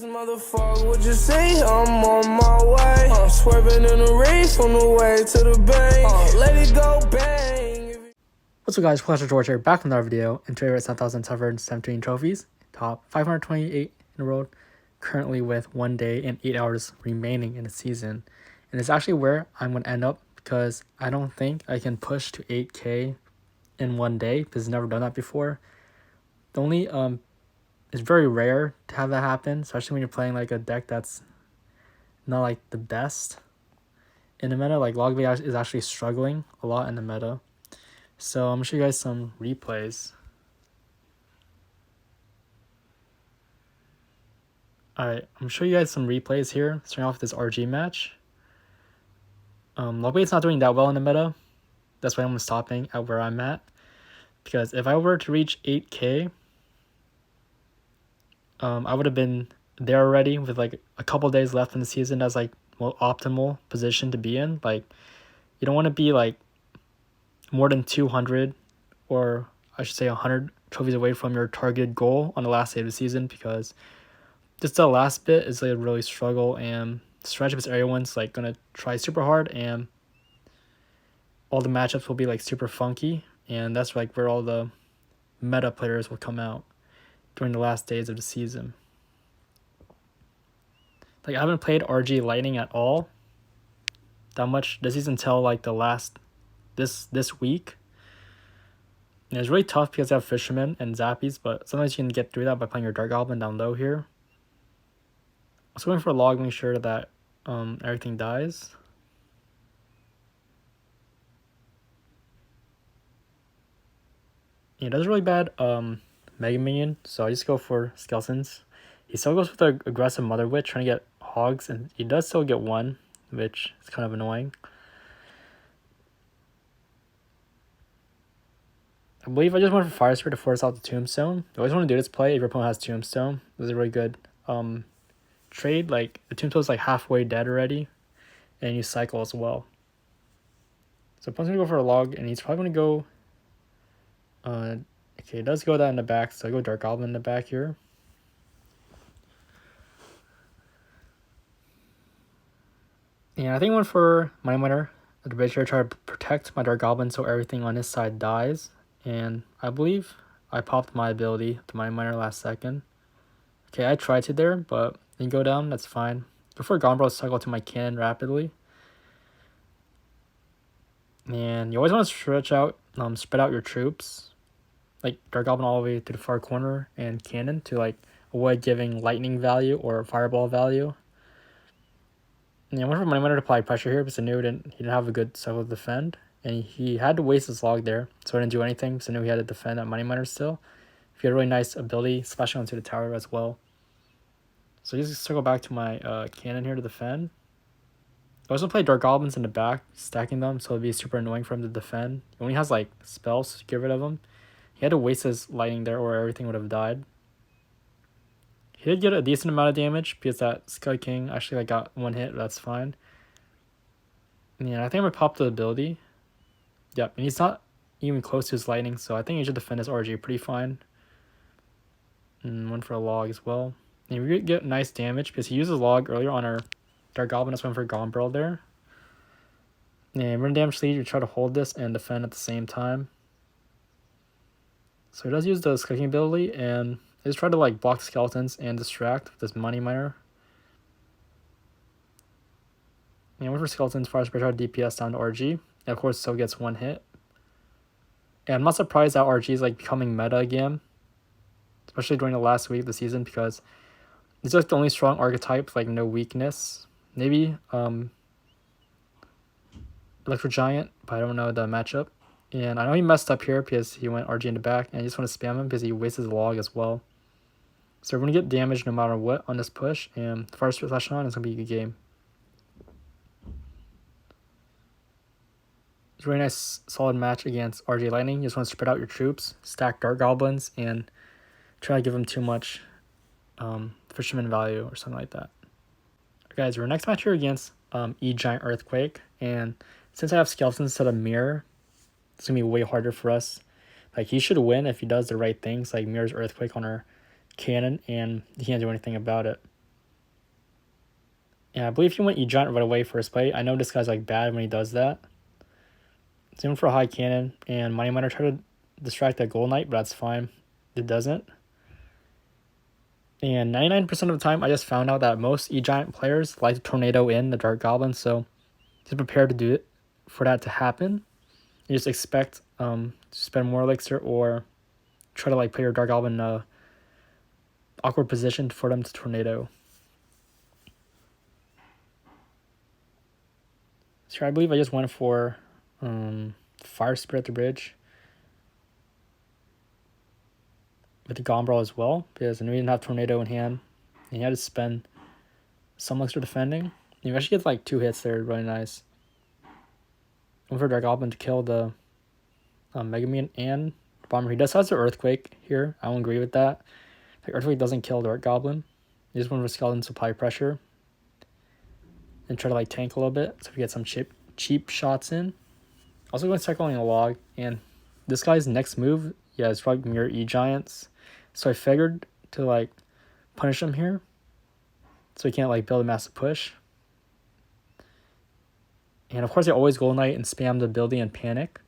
Motherfucker, what you say? I'm on my way. I'm swerving in the race on the way to the bank. Let it go bang. What's up guys, Pleasure George here, back from another video, and today we're at 7,717 trophies, top 528 in the world, currently with 1 day and 8 hours remaining in the season. And it's actually where I'm going to end up, because I don't think I can push to 8k in 1 day, because I've never done that before. The only, it's very rare to have that happen, especially when you're playing like a deck that's not like the best in the meta. Like Logbait is actually struggling a lot in the meta. So I'm going to show you guys some replays. Alright, I'm going to show you guys some replays here, starting off with this RG match. Logbait's not doing that well in the meta. That's why I'm stopping at where I'm at. Because if I were to reach 8k, I would have been there already with like a couple days left in the season. That's like more optimal position to be in. Like, you don't want to be like more than 200, or I should say 100 trophies away from your targeted goal on the last day of the season, because just the last bit is like a really struggle, and stretch because everyone's like gonna try super hard, and all the matchups will be like super funky, and that's like where all the meta players will come out during the last days of the season. Like, I haven't played RG Lightning at all that much this season until like the last this week. And it's really tough because I have Fisherman and Zappies, but sometimes you can get through that by playing your Dark Goblin down low here. I was going for a log, making sure that everything dies. Yeah, that's really bad Mega Minion, so I just go for Skeletons. He still goes with the aggressive Mother Witch, trying to get Hogs, and he does still get one, which is kind of annoying. I believe I just went for Fire Spirit to force out the Tombstone. You always want to do this play if your opponent has Tombstone. This is a really good trade. Like, the Tombstone is like halfway dead already, and you cycle as well. So opponent's gonna go for a log, and he's probably gonna go okay, it does go that in the back, so I go Dark Goblin in the back here. And I think I went for Money Miner at the bridge here, try to protect my Dark Goblin so everything on this side dies. And I believe I popped my ability to Money Miner last second. Okay, I tried to there, but didn't go down, that's fine. Before Gombro, cycle to my cannon rapidly. And you always want to spread out your troops. Like Dark Goblin all the way to the far corner and cannon to like avoid giving lightning value or fireball value. And I went for Money Miner to apply pressure here because I knew he didn't have a good cycle to defend. And he had to waste his log there, so I didn't do anything because I knew he had to defend that Money Miner still. He had a really nice ability, splashing onto the tower as well. So just circle back to my cannon here to defend. I also play Dark Goblins in the back, stacking them, so it'd be super annoying for him to defend. He only has like spells to get rid of them. He had to waste his lightning there or everything would have died. He did get a decent amount of damage because that Sky King actually like got one hit, but that's fine. Yeah, I think I'm gonna pop the ability. Yep, and he's not even close to his lightning, so I think he should defend his RG pretty fine. And one for a log as well. And we get nice damage because he uses log earlier on our Dark Goblin. That's one for Gombrel there. And we're in damage lead. We try to hold this and defend at the same time. So he does use the Sky King ability, and I just try to like block the skeletons and distract with this Money Miner. And one for skeletons, Fire Spirit, try to DPS down to RG. And of course, still gets one hit. And I'm not surprised that RG is like becoming meta again, especially during the last week of the season, because it's like the only strong archetype, like no weakness. Maybe Electro Giant, but I don't know the matchup. And I know he messed up here because he went RG in the back, and I just want to spam him because he wastes his log as well. So we're going to get damage no matter what on this push, and the first slash on is going to be a good game. It's a really nice, solid match against RG Lightning. You just want to spread out your troops, stack Dark Goblins, and try to give them too much Fisherman value or something like that. Right, guys, our next match here against E-Giant Earthquake, and since I have Skeletons instead of Mirror, it's going to be way harder for us. Like, he should win if he does the right things, like Mirror's Earthquake on our cannon, and he can't do anything about it. And I believe he went E-Giant right away first play. I know this guy's like bad when he does that. So he went for a high cannon, and Money Miner tried to distract that Gold Knight, but that's fine. It doesn't. And 99% of the time, I just found out that most E-Giant players like to tornado in the Dark Goblin, so just prepare to do it for that to happen. You just expect to spend more elixir or try to like put your Dark Goblin in a awkward position for them to tornado. So I believe I just went for Fire Spirit at the bridge with the Goblin as well, because I knew he didn't have Tornado in hand, and he had to spend some elixir defending. You actually get like 2 hits there, really nice. Went for Dark Goblin to kill the Mega Man and Bomber. He does have the Earthquake here. I don't agree with that. Like, Earthquake doesn't kill the Dark Goblin. You just want to Skeleton supply pressure and try to like tank a little bit so we get some cheap shots in. Also going to start calling a log, and this guy's next move, yeah, it's probably Mirror E-Giants. So I figured to like punish him here so he can't like build a massive push. And of course I always Gold Knight and spam the ability and panic.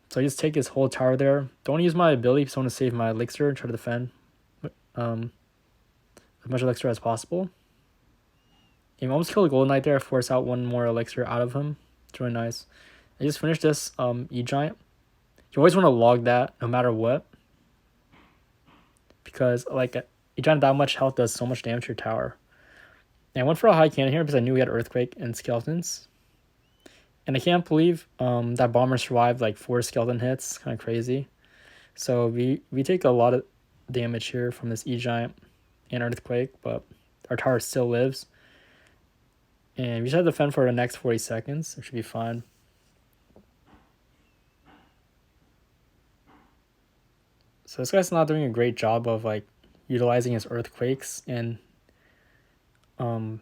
So I just take his whole tower there. Don't use my ability because I want to save my elixir and try to defend as much elixir as possible. And almost killed a Gold Knight there, force out 1 more elixir out of him. It's really nice. I just finished this E-Giant. You always want to log that no matter what, because like E-Giant that much health does so much damage to your tower. And I went for a high cannon here because I knew he had Earthquake and Skeletons. And I can't believe that Bomber survived like 4 skeleton hits. Kind of crazy. So we take a lot of damage here from this E-Giant and Earthquake, but our tower still lives. And we just have to defend for the next 40 seconds. It should be fine. So this guy's not doing a great job of like utilizing his Earthquakes and on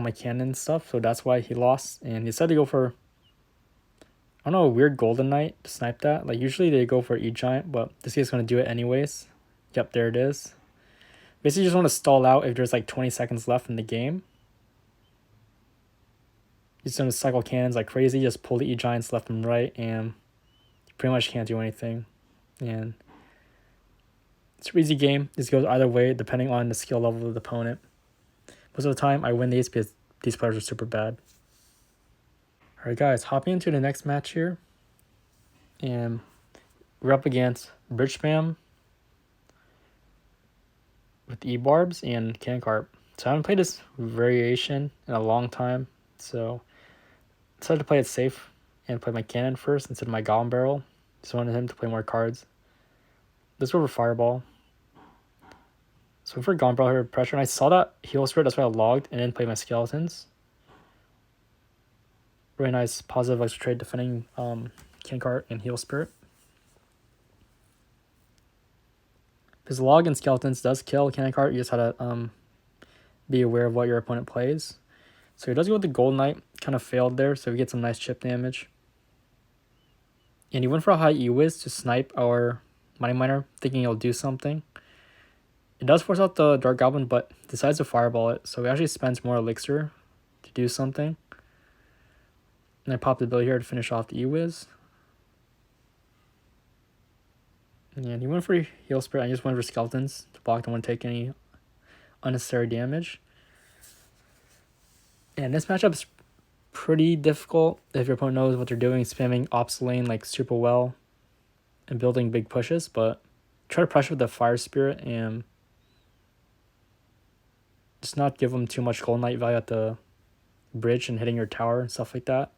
my cannon stuff, so that's why he lost. And he decided to go for, I don't know, a weird Golden Knight to snipe that. Like usually they go for E-Giant, but this guy's gonna do it anyways. Yep, there it is. Basically you just want to stall out if there's like 20 seconds left in the game. You're just gonna cycle cannons like crazy, just pull the E-Giants left and right, and you pretty much can't do anything. And it's an easy game. This goes either way depending on the skill level of the opponent. Most of the time I win these because these players are super bad. Alright guys, hopping into the next match here. And we're up against Bridge Spam with E-barbs and Cannon Carp. So I haven't played this variation in a long time, so I decided to play it safe and play my cannon first instead of my Goblin Barrel. Just wanted him to play more cards. Let's go for Fireball. So for Goblin Barrel here, pressure, and I saw that Heal Spirit, that's why I logged and then played my Skeletons. Really nice positive extra trade defending Cannon Cart and Heal Spirit. Because log and Skeletons does kill Cannon Cart, you just have to be aware of what your opponent plays. So he does go with the Gold Knight, kind of failed there, so we get some nice chip damage. And he went for a high E-Wiz to snipe our Money Miner, thinking he'll do something. It does force out the Dark Goblin, but decides to Fireball it, so he actually spends more elixir to do something. And I pop the ability here to finish off the E-Wiz. And he went for Heal Spirit, I just went for Skeletons to block, don't want to take any unnecessary damage. And this matchup is pretty difficult if your opponent knows what they're doing, spamming Ops lane like super well and building big pushes, but try to pressure with the Fire Spirit and just not give them too much Gold Knight value at the bridge and hitting your tower and stuff like that.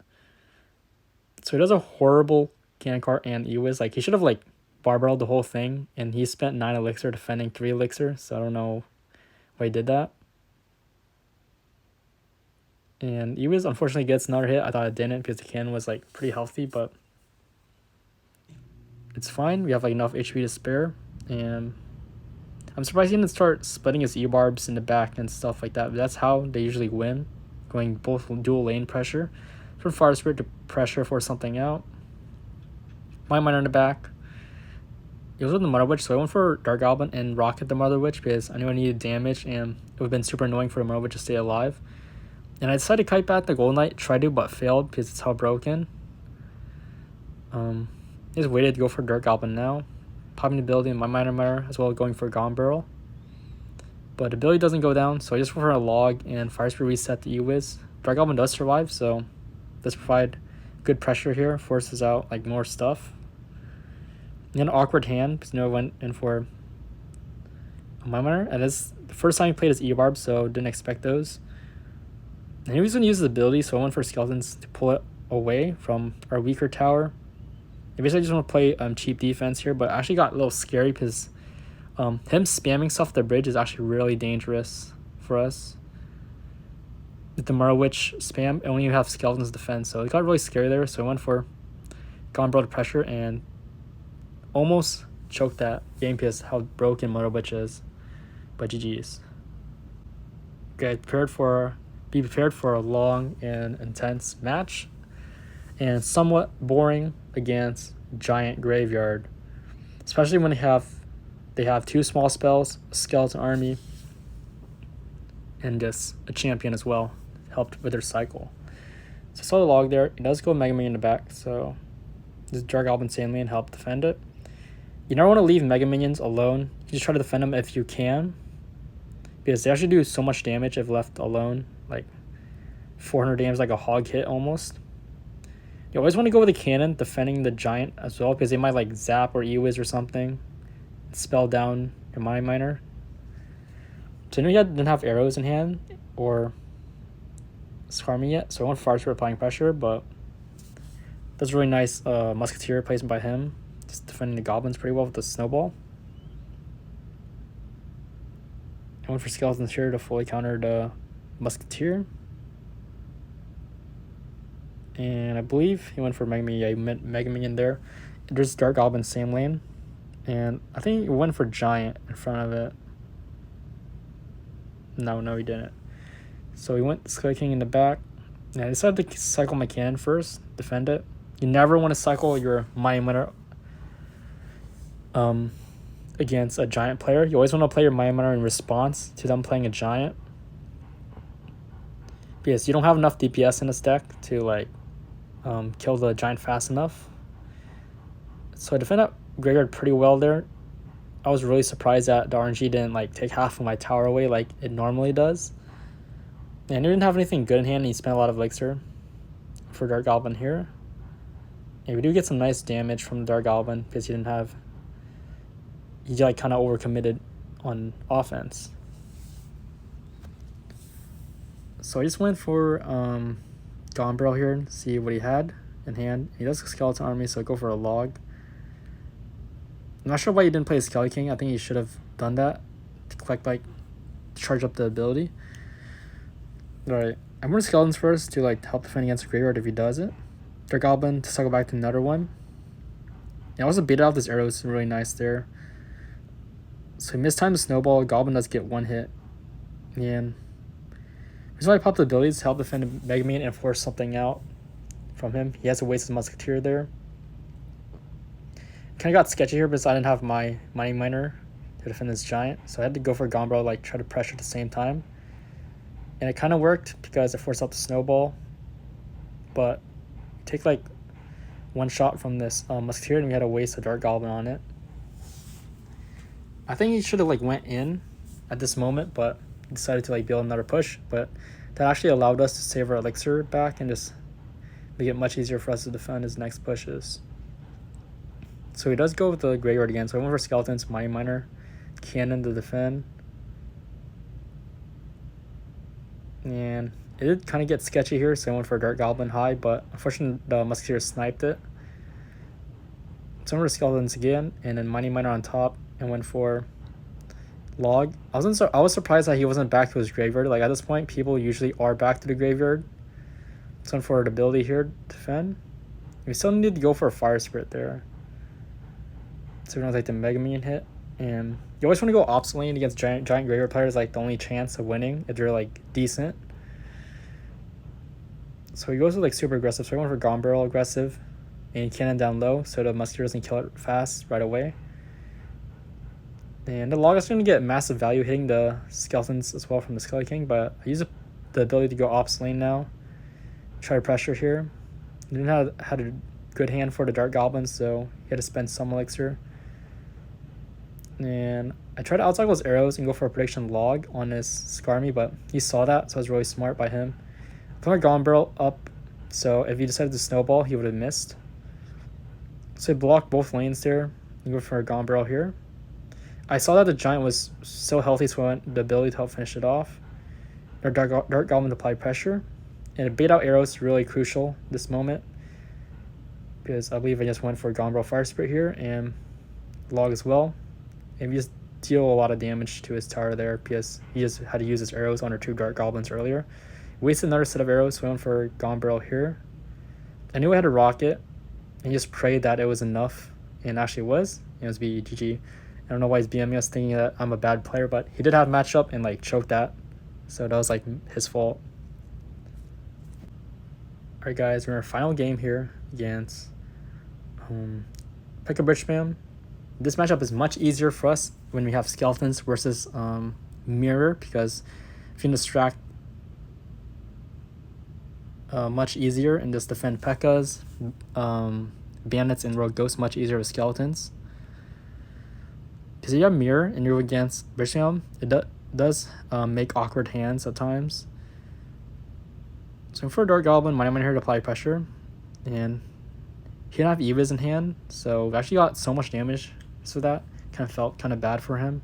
So he does a horrible Cannon Cart and E-Wiz. Like he should have like barbarelled the whole thing, and he spent 9 elixir defending 3 elixir, so I don't know why he did that. And E-Wiz unfortunately gets another hit. I thought it didn't because the cannon was like pretty healthy, but it's fine. We have like enough HP to spare, and I'm surprised he didn't start splitting his E-barbs in the back and stuff like that. But that's how they usually win, going both dual lane pressure. For Fire Spirit to pressure for something out. My Miner in the back. It was with the Mother Witch, so I went for Dark Goblin and Rocket the Mother Witch because I knew I needed damage and it would have been super annoying for the Mother Witch to stay alive. And I decided to kite back the Golden Knight, tried to, but failed because it's how broken. Just waited to go for Dark Goblin now, popping the ability in my Miner as well as going for Gone Barrel. But the ability doesn't go down, so I just went for a Log and Fire Spirit reset the E-Wiz. Dark Goblin does survive, so this provide good pressure here, forces out like more stuff. And an awkward hand because Noah went in for a Miner, and it's the first time he played his E-barbs, so didn't expect those. And he was going to use his ability, so I went for Skeletons to pull it away from our weaker tower. I basically just want to play cheap defense here, but I actually got a little scary because him spamming stuff at the bridge is actually really dangerous for us. With the Mara Witch spam, and when you have Skeletons defense, so it got really scary there, so I went for Gone Barrel to pressure and almost choked that game because how broken Mara Witch is. But GG's. Okay, be prepared for a long and intense match and somewhat boring against Giant Graveyard, especially when they have two small spells, a Skeleton Army, and just a champion as well, helped with their cycle. So I saw the log there. It does go Mega Minion in the back, so this Dark Goblin Sandlane help defend it. You never want to leave Mega Minions alone. You just try to defend them if you can, because they actually do so much damage if left alone, like 400 damage, like a hog hit almost. You always want to go with a cannon defending the giant as well, because they might like zap or E-Wiz or something, spell down your Mind Miner. So I knew he didn't have arrows in hand or Skarmy yet, so I went Far Spirit applying pressure, but that's a really nice Musketeer placement by him, just defending the goblins pretty well with the snowball. I went for Skeletons here to fully counter the Musketeer. And I believe he went for Mega Minion. Yeah, he meant Mega Minion there. There's Dark Goblin same lane. And I think he went for Giant in front of it. No, he didn't. So he went Sky King in the back. And I decided to cycle my cannon first, defend it. You never want to cycle your Mind Miner against a giant player. You always want to play your Mind Miner in response to them playing a giant, because you don't have enough DPS in this deck to like kill the giant fast enough. So I defended Graveyard pretty well there. I was really surprised that the RNG didn't like take half of my tower away like it normally does. And he didn't have anything good in hand, and he spent a lot of elixir for Dark Goblin here. And we do get some nice damage from the Dark Goblin because he like kind of overcommitted on offense. So I just went for Gone Barrel here and see what he had in hand. He does a Skeleton Army, so I go for a Log. I'm not sure why he didn't play a Skelly King. I think he should have done that to collect, like, charge up the ability. Alright, I'm going to Skeletons first to like help defend against the Graveyard if he does it. Dark Goblin to cycle back to another one. And also baited out this arrow is really nice there. So he mistimed the snowball. Goblin does get one hit. And so I popped the abilities to help defend Mega Minion and force something out from him. He has to waste his Musketeer there. Kind of got sketchy here because I didn't have my Mining Miner to defend this giant. So I had to go for Gone Barrel, like try to pressure at the same time. And it kind of worked because it forced out the snowball. But take like one shot from this Musketeer and we had to waste a Dark Goblin on it. I think he should have like went in at this moment, but decided to like build another push. But that actually allowed us to save our elixir back and just make it much easier for us to defend his next pushes. So he does go with the Graveyard again. So I went for Skeletons, Mining Miner, Cannon to defend. And it did kind of get sketchy here, so I went for Dark Goblin high, but unfortunately the Musketeer sniped it. So I went for Skeletons again, and then Mining Miner on top, and went for Log. I was surprised that he wasn't back to his Graveyard. Like at this point, people usually are back to the Graveyard. So I went for the ability here to defend. We still need to go for a Fire Spirit there. So we're gonna take the Mega Minion hit. And you always want to go opposite lane against giant Graveyard players, like the only chance of winning if they're like decent. So he goes with like super aggressive. So I went for Gone Barrel aggressive and Cannon down low so the Musketeer doesn't kill it fast right away. And the log is going to get massive value hitting the skeletons as well from the Skelly King, but I use the ability to go ops lane now. Try to pressure here. Didn't have had a good hand for the Dark Goblins, so he had to spend some elixir. And I tried to outcycle his arrows and go for a prediction log on his Skarmy, but he saw that, so it was really smart by him. Put my Golem Barrel up, so if he decided to snowball, he would have missed. So he blocked both lanes there. And go for a Golem Barrel here. I saw that the Giant was so healthy, so I went the ability to help finish it off. Our Dark Goblin to apply pressure. And a bait out arrow is really crucial this moment, because I believe I just went for a Golem Barrel Fire Spirit here and log as well. And we just deal a lot of damage to his tower there because he just had to use his arrows on our 2 Dark Goblins earlier. Wasted another set of arrows, so I went for Golem Barrel here. I knew I had a rocket and just prayed that it was enough, and actually was. It was GG. I don't know why he's BMing us thinking that I'm a bad player, but he did have matchup and like choked that. So that was like his fault. Alright guys, we're in our final game here against Pekka Bridge Spam. This matchup is much easier for us when we have skeletons versus mirror, because if you can distract much easier and just defend Pekkas, bandits and rogue ghosts much easier with skeletons. Because if you have mirror and you're against Bridge Spam, it does make awkward hands at times. So for Dark Goblin, my man here to apply pressure, and he didn't have Eva's in hand, so we actually got so much damage. So that kind of felt kind of bad for him.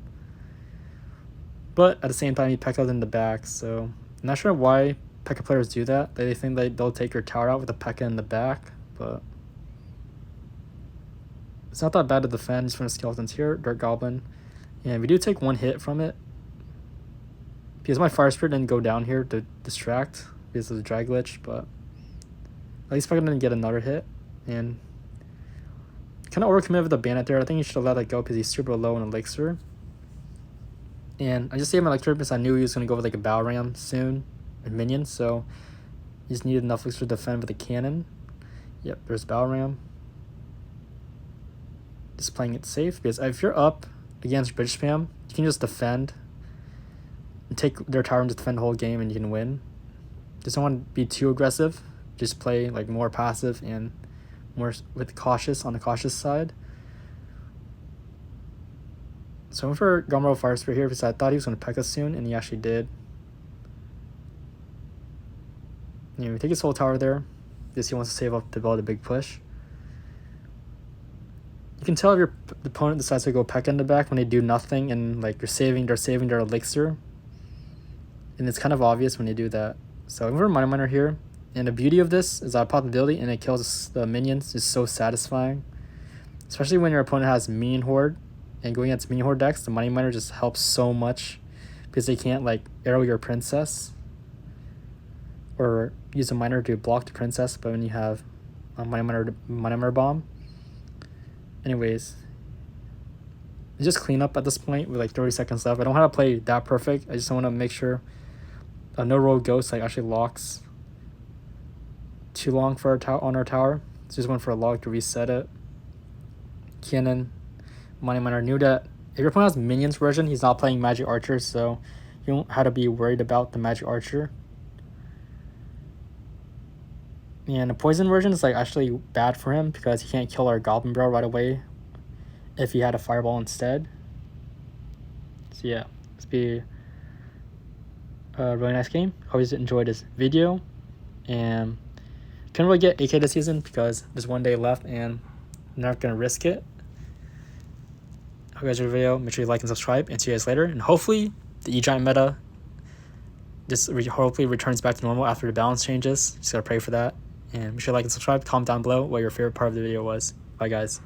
But at the same time, he Pekka's in the back, so I'm not sure why Pekka players do that. They think they'll take your tower out with a Pekka in the back, but it's not that bad to defend just from the skeletons here. Dark Goblin, and we do take 1 hit from it because my Fire Spirit didn't go down here to distract because of the drag glitch, but at least Pekka didn't get another hit. And kind of overcommitted with the bandit there. I think he should have let that go because he's super low in elixir. And I just saved my elixir because I knew he was going to go with like a bow ram soon and minions, so he just needed enough elixir to defend with a cannon. Yep, there's bow ram. Just playing it safe, because if you're up against Bridge Spam, you can just defend and take their tower and just defend the whole game and you can win. Just don't want to be too aggressive. Just play like more passive and more with cautious on the cautious side. So I went for Golem Barrel Fire Spirit here because I thought he was going to Pekka soon, and he actually did. Yeah, we take his whole tower there because he wants to save up to build a big push. You can tell if your opponent decides to go Pekka in the back when they do nothing and like they're saving their elixir. And it's kind of obvious when they do that. So I'm going for Miner here. And the beauty of this is I pop the ability and it kills the minions. It's so satisfying. Especially when your opponent has Minion Horde. And going against Minion Horde decks, the Money Miner just helps so much. Because they can't like arrow your princess. Or use a miner to block the princess. But when you have a Money Miner bomb. Anyways. It's just clean up at this point with like 30 seconds left. I don't want to play that perfect. I just want to make sure no rogue ghost like actually locks too long for on our tower. So just went for a log to reset it. Cannon, Money Miner knew that if your opponent has minions version, he's not playing Magic Archer, so you don't have to be worried about the Magic Archer. And the poison version is like actually bad for him because he can't kill our Goblin Barrel right away if he had a Fireball instead. So yeah, it's be a really nice game. Hope you enjoyed this video, and couldn't really get AK this season because there's 1 day left and I'm not gonna risk it. Hope you guys enjoyed the video. Make sure you like and subscribe, and see you guys later. And hopefully the E-Giant meta just hopefully returns back to normal after the balance changes. Just gotta pray for that. And make sure you like and subscribe. Comment down below what your favorite part of the video was. Bye guys.